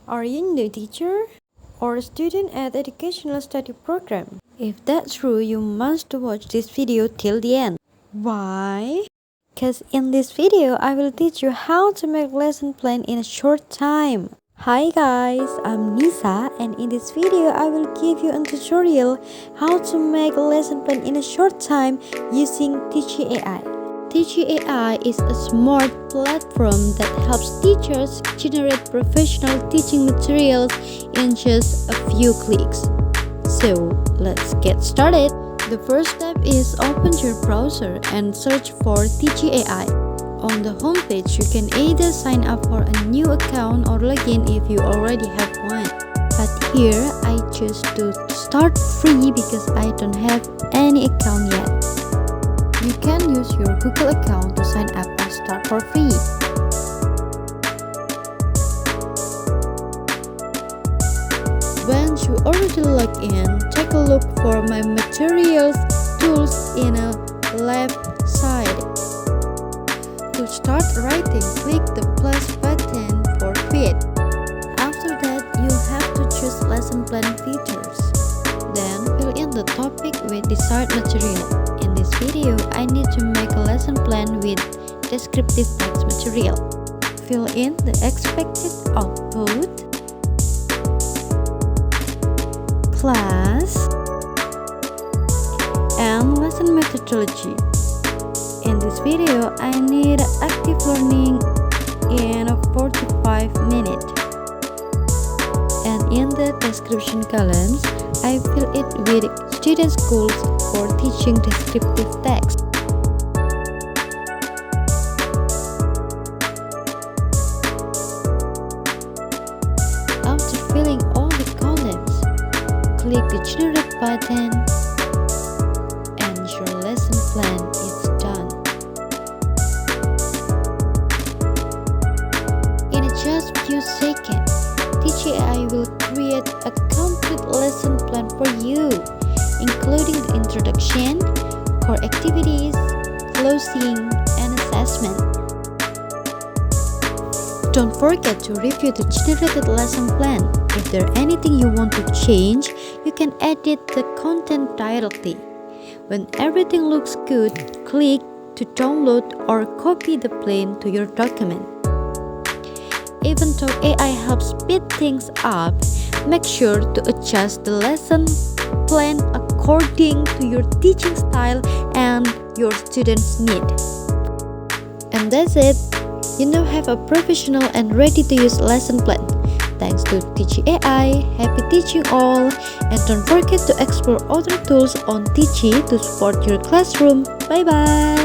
Are you a new teacher or a student at educational study program? If that's true, you must watch this video till the end. Why? Because in this video, I will teach you how to make lesson plan in a short time. Hi guys, I'm Nisa, and in this video, I will give you a tutorial how to make a lesson plan in a short time using Teachy AI. Teachy AI is a smart platform that helps teachers generate professional teaching materials in just a few clicks. So, let's get started. The first step is open your browser and search for Teachy AI. On the homepage, you can either sign up for a new account or login if you already have one. But here, I choose to start free because I don't have any account yet. You can use your Google account to sign up and start for free. Once you already log in, take a look for my materials tools in the left side. To start writing, click the plus button for Create. After that, you have to choose lesson plan features. Then fill in the topic with desired material. In this video, I need to make a lesson plan with descriptive text material. Fill in the expected output, class, and lesson methodology. In this video, I need active learning in 45 minutes. And in the description columns, I fill it with student goals for teaching descriptive text. After filling all the columns, click the Generate button and your lesson plan is done. In just few seconds, Teachy AI will create a complete lesson plan for you, including the introduction, core activities, closing, and assessment. Don't forget to review the generated lesson plan. If there's anything you want to change, you can edit the content directly. When everything looks good, click to download or copy the plan to your document. Even though AI helps speed things up, make sure to adjust the lesson plan according to your teaching style and your students' need. And that's it. You now have a professional and ready-to-use lesson plan. Thanks to Teachy AI, happy teaching all, and don't forget to explore other tools on Teachy to support your classroom. Bye bye!